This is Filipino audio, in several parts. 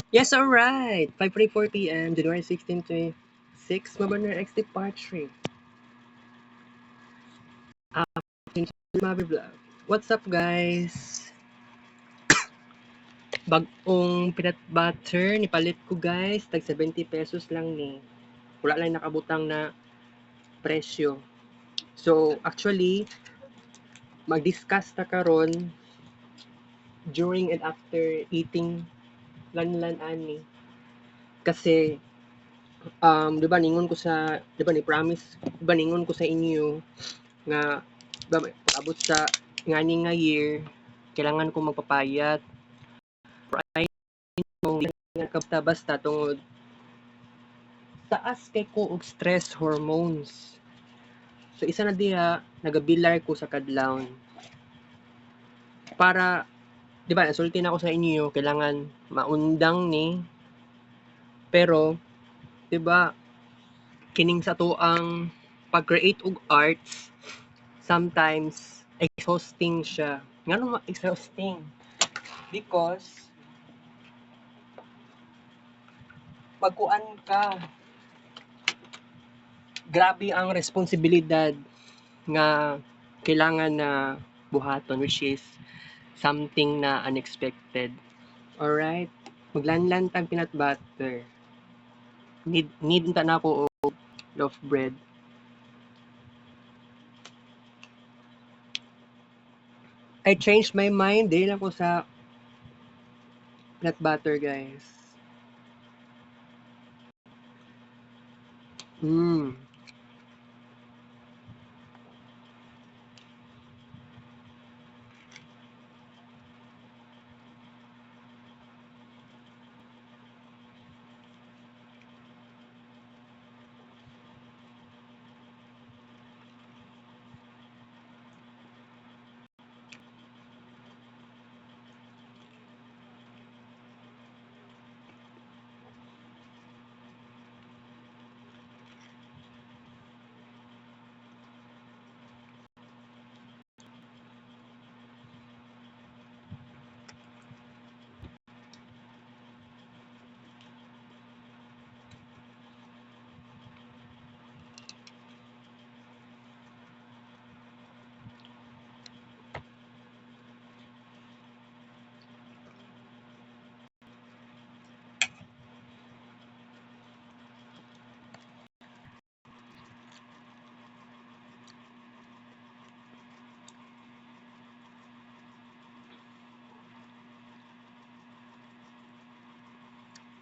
Yes, alright. 5:44 p.m. January 16, 26. Mabaner X Departure. Mother Vlog. What's up, guys? Bagong peanut butter ni palit ko, guys. Tag 70 pesos lang ni. Wala lang nakabutang na presyo. So, actually, mag-discuss ta karon during and after eating lanlan ani. Kasi, 'di ba ningon ko sa, 'di ba ni promise, 'di ba ningon ko sa inyo nga abot sa ngani nga year, kailangan ko magpapayat. Right mo nga basta tungod taas kay ko og stress hormones. So isa na diha nagabilar ko sa kadlawon. Para 'di ba nasulti na ako sa inyo kailangan maundang ni pero 'di ba kining sa to ang pag-create og arts sometimes exhausting siya. Ngano ma-exhausting? Because pagkuan ka, grabe ang responsibilidad nga kailangan na buhaton, which is something na unexpected. Alright? Maglanlan tang peanut butter. Need ta na ako og loaf bread. I changed my mind. Dili lang ko sa peanut butter, guys. Mm.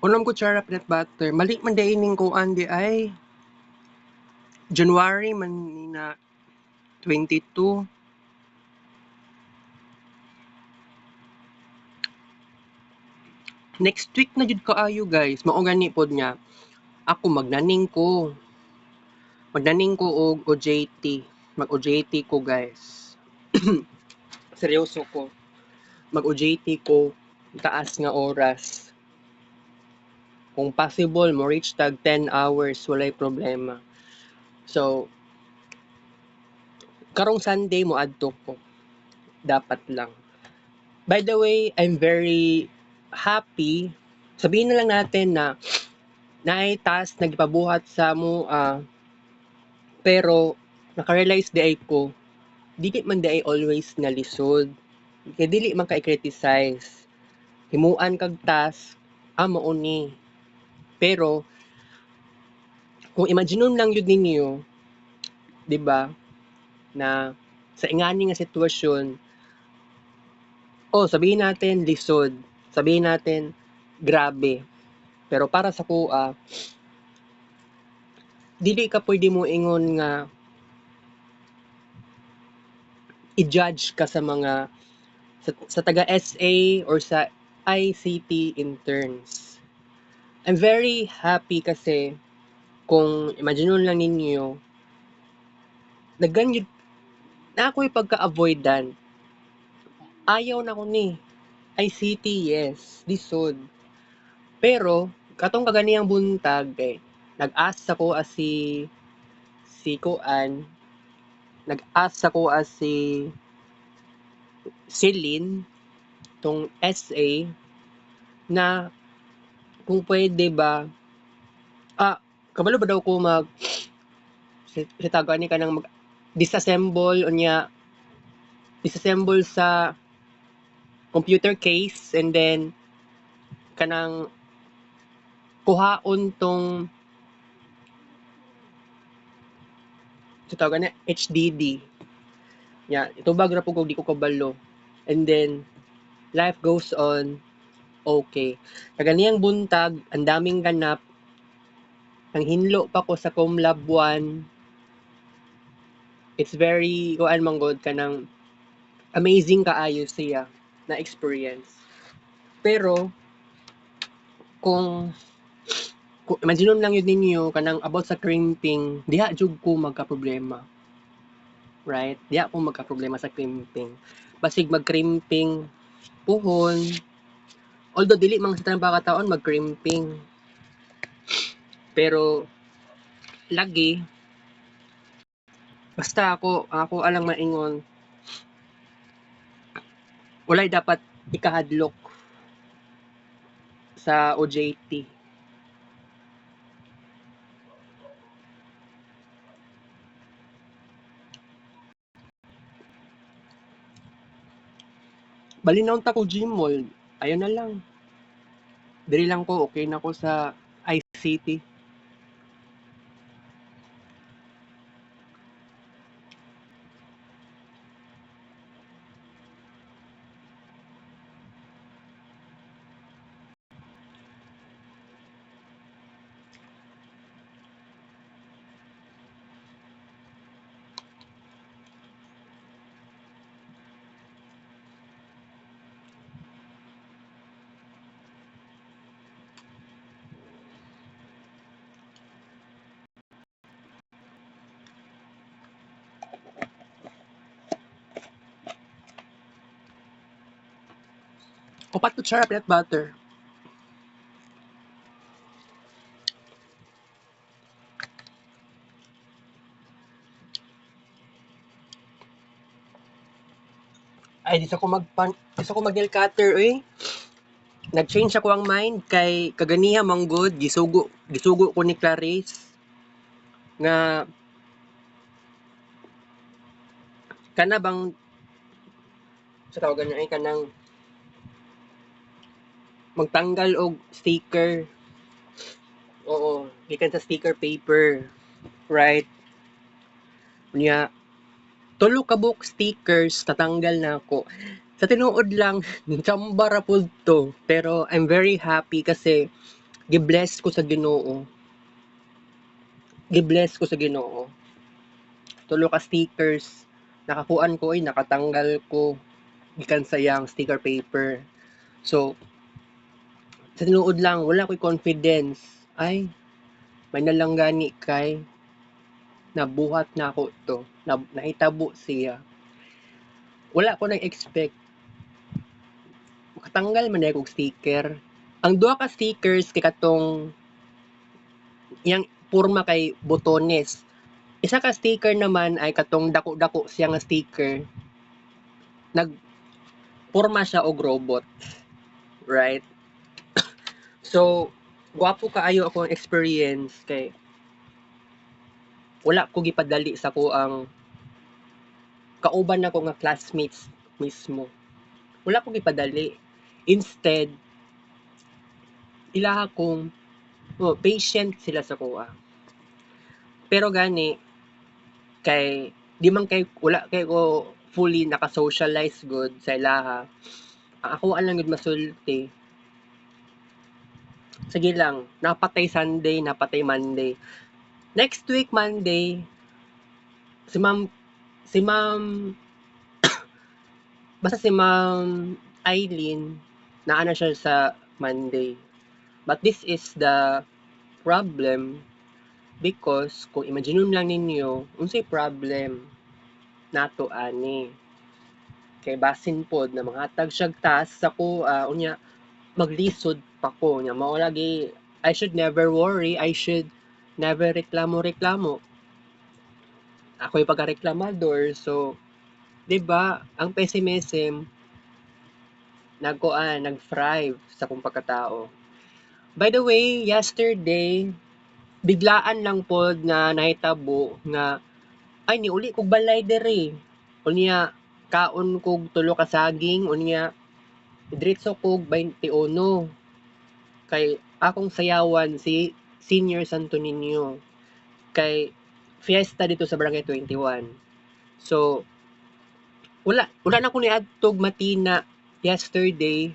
Unang kutsara peanut butter. Mali man dai ning kuan di ay January man ni na 22. Next week na jud kaayo, guys. Mao gani pod nga. Ako magnaning ko. Magnaning ko og OJT. Mag-OJT ko, guys. Seryoso ko. Mag-OJT ko taas nga oras. Kung possible, mo reach tag 10 hours, walay problema. So, karong Sunday mo adto ko. Dapat lang. By the way, I'm very happy. Sabihin na lang natin na naay task nagpabuhat sa mo pero naka-realize di ay ko dili man di ay always nga lisod. Kay dili man kay criticize. Himuan kag task mao ni. Pero kung imaginon lang yun ninyo, 'di ba, na sa ingani nga sitwasyon, sabihin natin lisod, sabihin natin grabe. Pero para sa kuha, dili ka pwede mo ingon nga i-judge ka sa mga sa taga SA or sa ICT interns. I'm very happy kasi kung imaginon lang ninyo, nagganyo na ako'y pagka-avoidant. Ayaw na ko ni. ICT, yes. Lisod. Pero, katong kaganiyang buntag, nag-asa ko as si Kuan, nag-asa ko as si Celine, tong SA, na kung pwede ba, kabalo ba daw ko sitagaan ni ka ng disassemble o niya, disassemble sa computer case and then kanang kuhaon tong sitagaan ni HDD. Ya, ito bag ra po kung di ko kabalo. And then, life goes on. Okay. Kaganiyang buntag, ang daming ganap. Ang hinlo pa ko sa Comlab 1. It's very, kuan manggod ka ng amazing kaayo siya na experience. Pero, kung imagine lang yun ninyo kanang about sa crimping, diha jud ko magka-problema. Right? Diha ko magka-problema sa crimping. Basig mag-crimping puhon. Although dili man sa tanang pagkataon mag-crimping. Pero lagi basta ako alang maingon walay dapat ikahadlok sa OJT. Balinaw ta ko Gmall. Ayun na lang. Dili lang ko okay na ko sa ICT. Upat to char peanut butter. Ay, di sa ko mag nail cutter, eh. Nag-change ako ang mind kay kaganiha manggod gisugo ko ni Clarice nga kana bang sa tawagan niya ay kanang magtanggal og sticker. Oo, gikan sa sticker paper, right? Unya tulo ka buok stickers tatanggal na ako. Sa tinuod lang chamba ra pud to, pero I'm very happy kasi gi-bless ko sa Ginoo. Gi-bless ko sa Ginoo. Tulo ka stickers nakakuan ko ay nakatanggal ko gikan sa yang sticker paper. So sa tinuod lang wala ko'y confidence. Ay, may nalanggani kay nabuhat na ako to. Nahitabo siya. Wala ko nang-expect. Makatanggal man na akong sticker. Ang duha ka stickers kay katong yang porma kay botones. Isa ka sticker naman ay katong dako-dako siya nga sticker. Nagporma siya og robot. Right? So, gwapo kaayo ako ang experience kay wala ko gipadali sa ko ang kauban nako nga classmates mismo. Wala ko gipadali. Instead, ilaha kong patient sila sa kuha. Pero gani kay di man kay wala kay ko fully naka-socialize good sa ilaha. Ang ako lang gud masulti. Sige lang, napatay Sunday, napatay Monday. Next week Monday, si Ma'am basta si Ma'am Eileen naana siya sa Monday. But this is the problem because kung imagine lang ninyo unsay problem nato ani kay basin pod na manghatag siyag task sa kuha unya maglisod pa ko nya mao lagi I should never worry, I should never reklamo ako'y pagka-reklamador so 'di ba ang pessimism nag-thrive sa kong pagkatao. By the way, yesterday, biglaan lang pod nga nahitabo nga ay niuli kog balay diri. Unya kaon kog tulo ka saging, unya diretso kog 21 kay akong sayawan si Senior Santo Niño kay fiesta dito sa Barangay 21. So wala na ko niadtog matina yesterday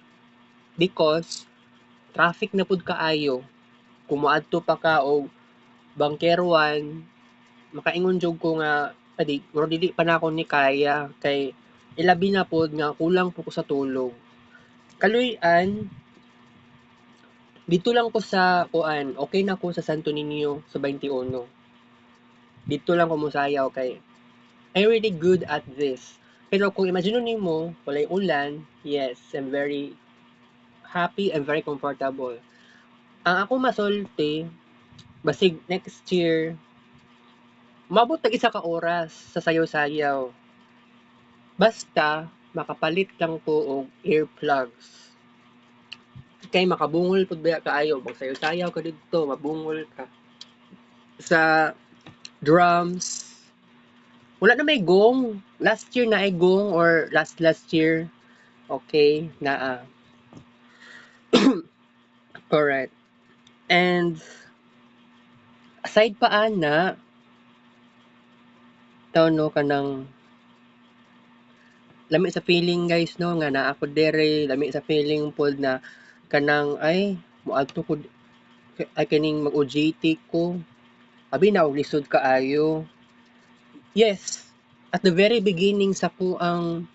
because traffic na pud kaayo. Kung moadto pa ka og Bangkerwan, makaingon jud ko nga dili pa na ako ni kaya kay ilabi na pod nga kulang po ko sa tulog. Kaluy-an dito lang ko sa kuan, okay na ko sa Santo Niño sa 21. Dito lang ko mosayaw kay I'm really good at this. Pero kung imagine nimo walay ulan, yes, I'm very happy and very comfortable. Ang ako masulti, basig next year, mabot tag isa ka oras sa sayaw-sayaw. Basta, makapalit lang ko og earplugs. Kay makabungol pud ba kaayo, magsayaw-sayaw ka dito, mabungol ka. Sa drums, wala na may gong. Last year na ay gong or last year. Okay, naa. Correct. And aside pa ana, taw no kanang lami sa feeling guys no nga naa ko dere, lami sa feeling pod na kanang ay moadto ko ay kaning mag-OJT ko. Abi na og lisod kaayo. Yes, at the very beginning sa ko ang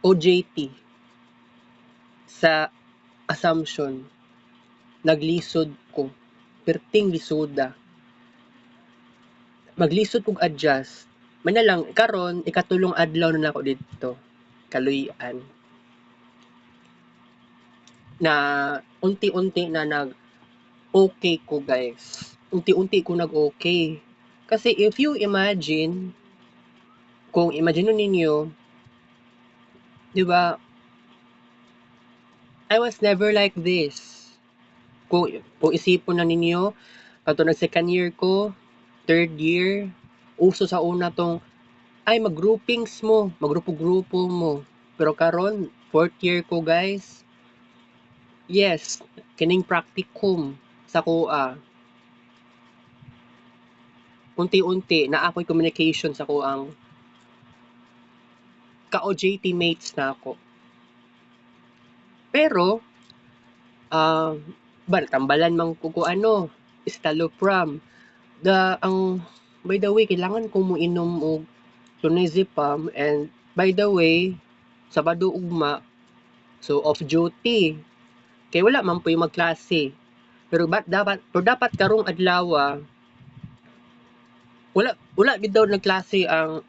OJT sa Assumption, naglisod ko. Perting lisoda. Maglisod kog adjust. May na lang, karon ikatulong adlaw na nako dito. Kaluy-an. Na unti-unti na nag-okay ko guys. Unti-unti ko nag-okay. Kasi if you imagine, kung imagine ninyo, di ba, I was never like this. Kung isipon na ninyo, kato nag second year ko, third year, uso sa una tong, ay mag-groupings mo, magrupo-grupo mo. Pero karon fourth year ko guys, yes, kining practicum sa kuha. Unti-unti, na ako'y communication sa kuang ka-OJT mates na ako. Pero, tambalan man ko ano, estalopram. By the way, kailangan ko mo inom og clonazepam and by the way, Sabado ugma, so off duty. Kay wala man po yung magklase. Pero dapat karong adlaw, wala gid daw nagklase ang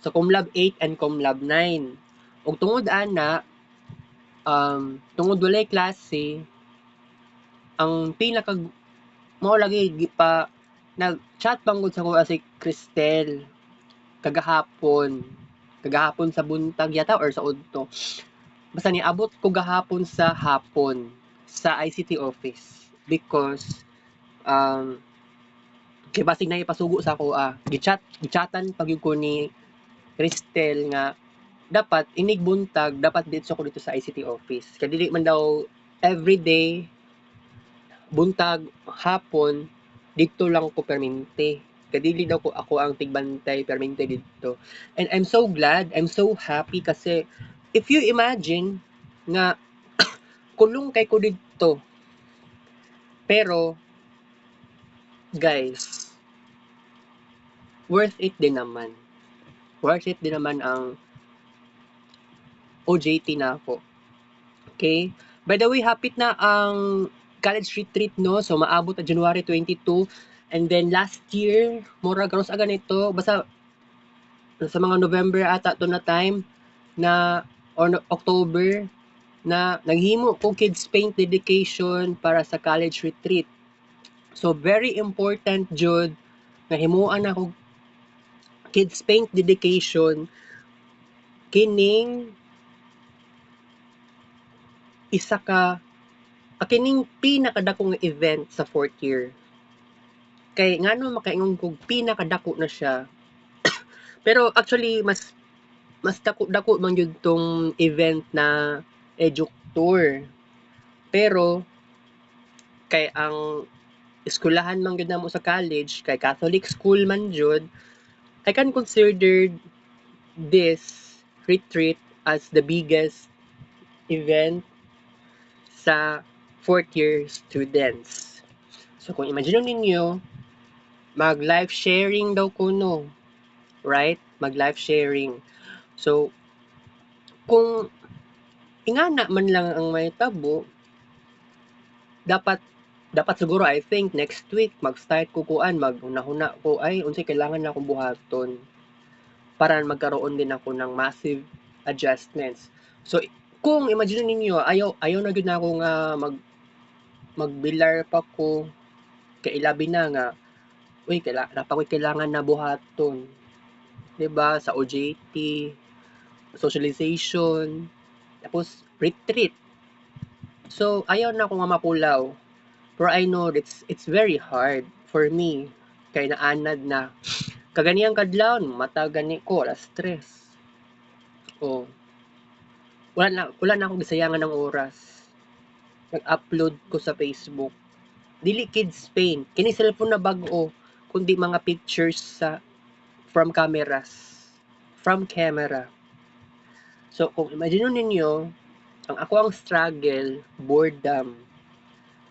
sa Comlab 8 and Comlab 9. Ug tungod ana, tungod walay klase, ang pinaka mao lagi pa nag-chat bangod sa ko si Cristel kagahapon sa buntag yata or sa udto. Basta niabot ko gahapon sa hapon sa ICT office because kay basig na ipasugo sa ako gichatan pag ko ni Cristel nga dapat inig buntag dapat dito ko dito sa ICT office kay dili man daw everyday buntag hapon dito lang ko permente kay dili daw ko ako ang tigbantay permente dito. And I'm so glad, I'm so happy kasi if you imagine nga kulong kay ko dito pero guys worth it din naman ang OJT na ako. Okay? By the way, hapit na ang college retreat, no? So, maabot na January 22. And then, last year, mura garos aga nito. Basta, sa mga November ata to na time, na, or October, na naghimo ko kids paint dedication para sa college retreat. So, very important, jud na himuan ako kids paint dedication kining isa ka Kining pinakadakong event sa 4th year. Kay ngano makaingon kog pinakadako na siya. Pero actually mas dako man yun tong event na Edu Tour. Pero kay ang eskwelahan man gyud namo sa college kay Catholic school man jud, I can consider this retreat as the biggest event sa 4th year students. So kung imagine ninyo, mag live sharing daw kuno, right? Mag live sharing. So kung ingana man lang ang may tabo, dapat siguro I think next week mag-start ko kuan, maghuna-huna ko ay unsay kailangan na akong buhaton para magkaroon din ako ng massive adjustments. So kung imagine ninyo ayaw na gyud na ako nga magbilar pa ko kay ilabi na nga uy kailangan na buhaton, 'di ba, sa OJT, socialization, tapos retreat. So ayaw na ako nga mapulaw. Pero I know it's very hard for me kay naanad na kaganiyang kadlawon mata gani ko alas stress. Oh, wala na akong gisayangan ng oras. Nag-upload ko sa Facebook. Dili kids paint. Kini cellphone na bag-o kundi mga pictures from cameras. From camera. So kung imagine ninyo, ang ako ang struggle, boredom.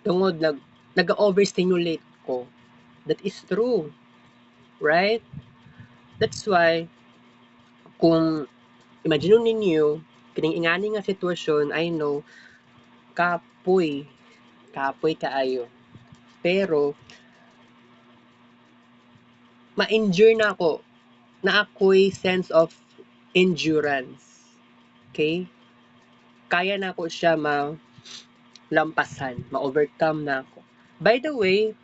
Tungod nag-overstimulate ko. That is true. Right? That's why kung imagine ninyo kining ingani nga sitwasyon, I know kapoy kaayo. Pero ma-injure na ako. Na ako'y sense of endurance. Okay? Kaya na ako siya lampasan, ma-overcome na ako. By the way,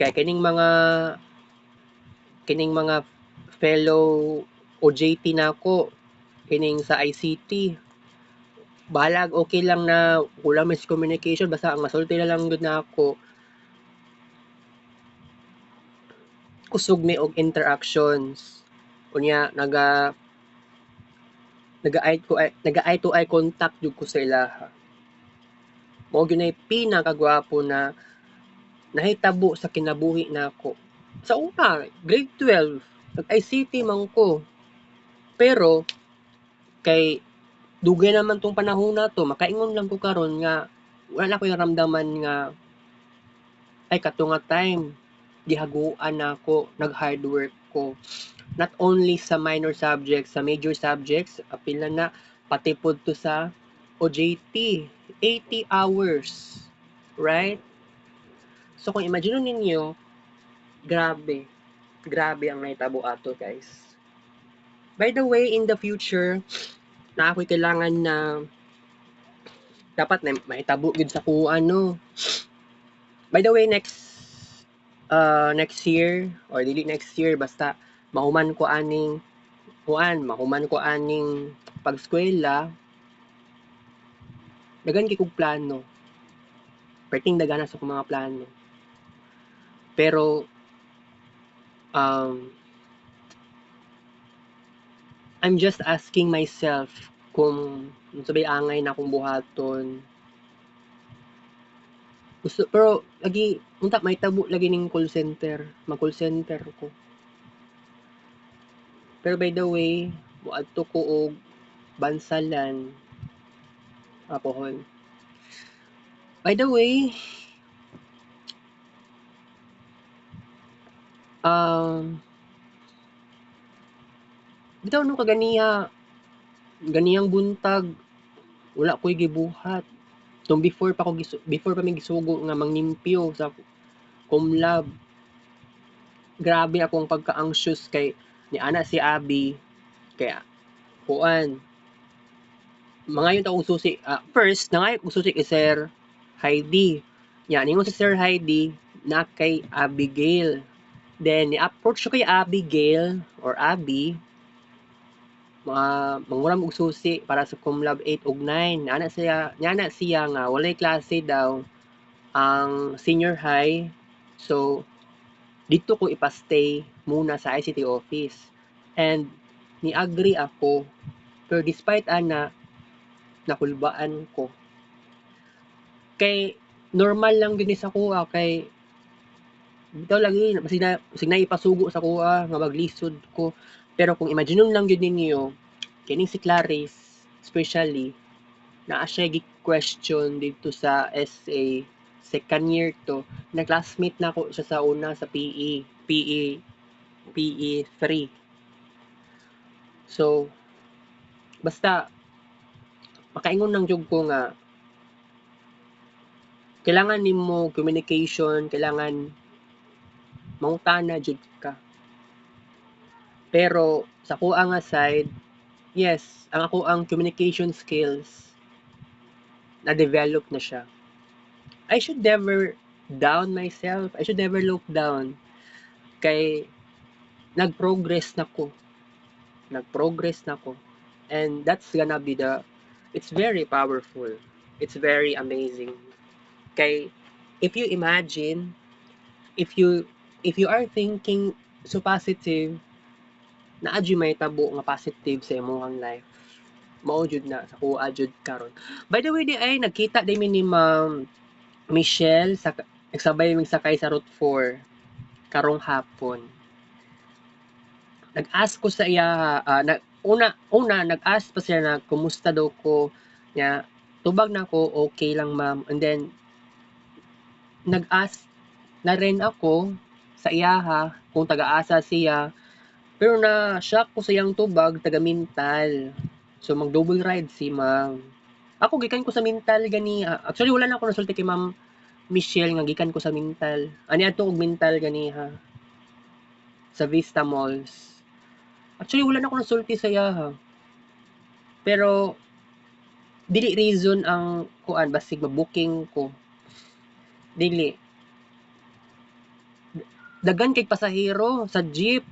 kaya kining mga fellow OJT na ako, kining sa ICT, balag okay lang na kulang miscommunication, basta ang masulti na lang gud na ako, kusog mi og interactions. Unya, naga-eye to eye contact jud ko sa ilaha. Mao gyud nay pinakagwapo na nahitabo sa kinabuhi nako. Sa una, grade 12, nag-ICT man ko. Pero kay dugay naman tong panahon na to, makaingon lang ko karon nga wala ko naramdaman nga ay kato nga time gihaguan nako, nag-hard work ko. Not only sa minor subjects, sa major subjects, apil na pati pod to sa OJT, 80 hours, right? So kung imagine ninyo, grabe ang naitabo ato, guys. By the way, in the future, na ako'y kailangan na dapat na maitabo gud sa kuan no. By the way, next year or dili next year basta mahuman ko aning pagskwela, dagan kay kog plano. Perting dagana sa kong mga plano. Pero I'm just asking myself kung sabay angay na akong buhaton. Pero lagi unta may tabo lagi ning call center, mag-call center ko. Pero by the way, moadto ko og bansalan apohon. By the way, bitaw no ganiyang buntag wala ko'y gibuhat. Tong before pa mi gisugo nga manglimpyo sa Comlab. Grabe akong pagka-anxious kay ni ana si Abby kaya kuan mangayon ta og susi. First nangayon og susi kay Sir Heidi. Nya ningon si Sir Heidi na kay Abigail. Then ni-approach ko kay Abigail or Abby. mga manguram og susi para sa cum laude 8 ug 9. Ana siya nga walay klase daw ang senior high. So dito ko ipastay muna sa ICT office. And ni-agree ako. Pero despite ana, nakulbaan ko. Kay normal lang din sa kuha kay bitaw lagi basig na ipasugo sa kuha nga maglisod ko. Pero kung imaginon lang gyud ninyo, kining si Clarice especially naa siya gi-question dito sa SA second year to na classmate na ko siya sa una sa PE 3. So basta makaingon lang jud ko nga kailangan nimo communication, kailangan mangutana jud ka. Pero sa kuha nga side, yes, ang ako ang communication skills na-develop na siya. I should never down myself. I should never look down. Kay nag-progress na ko. Nag-progress na ko. And that's gonna be it's very powerful. It's very amazing. Kay if you imagine, if you are thinking so positive, naa jud may tabo nga positive sa imong life. Mao jud na sa kuha jud karon. By the way, di ay nagkita din mi ni Ma'am Michelle sa nagsabay mig sakay sa Route 4 karong hapon. Nag-ask ko sa iya una nag-ask pa siya na kumusta daw ko nya tubag na ko okay lang ma'am, and then nag-ask na rin ako sa iyaha kung taga-asa siya, pero na-shock ko sa iyang tubag taga-Mintal. So mag-double ride si ma'am. Ako gikan ko sa Mintal ganiha. Actually wala na ako nasulti kay Ma'am Michelle nga gikan ko sa Mintal. Ani adto og Mintal ganiha sa Vista Malls. Actually wala na ako nasulti sa iyaha. Pero dili reason ang kuan basig ma-booking ko. Dili. Daghan kay pasahero sa jeep.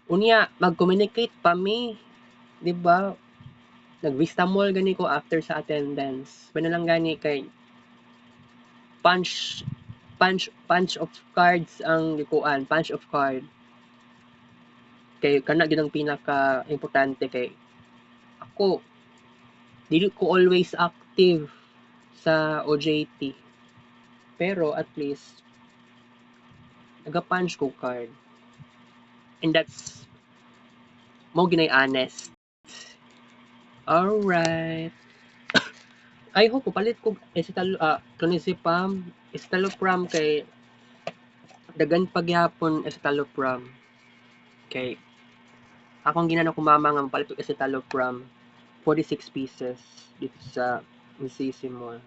Unya mag-communicate pa mi, di ba? Nag-Vista Mall gani ko after sa attendance. Pwede lang gani kay punch of cards ang likuan, punch of card. Kay kana gyud ang pinaka importante kay ako dili ko always active sa OJT. Pero at least naga-punch ko card. And that's mo ginay honest. Alright. I hope palit ko clonazepam, escitalopram kay dagan pagyapon escitalopram. Kay akong ginano ko mama nga palit og escitalopram 46 pieces dito sa MCC Mall.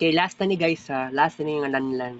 Kay last na ni guys ha, last na ni nga lanlan.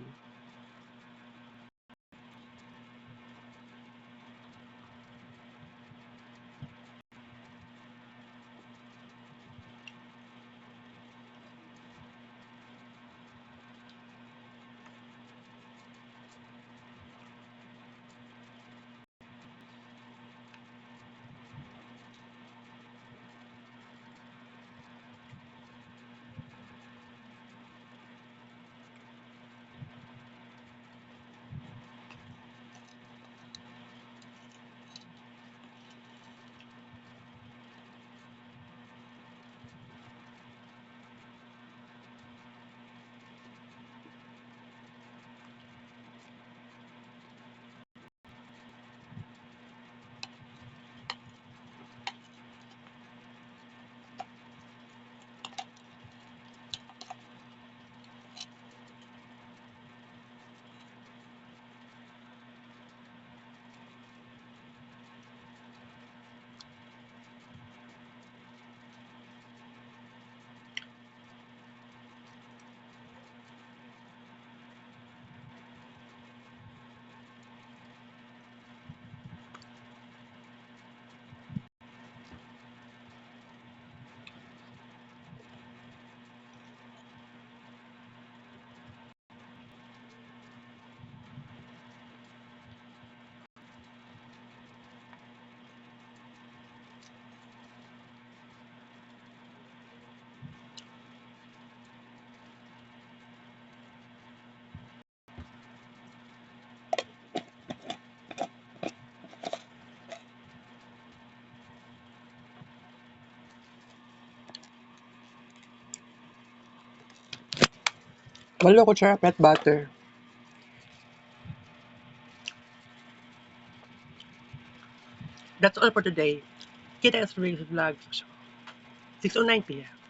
8 kutsara peanut butter. That's all for today. Kita sa vlog. 6:09 p.m.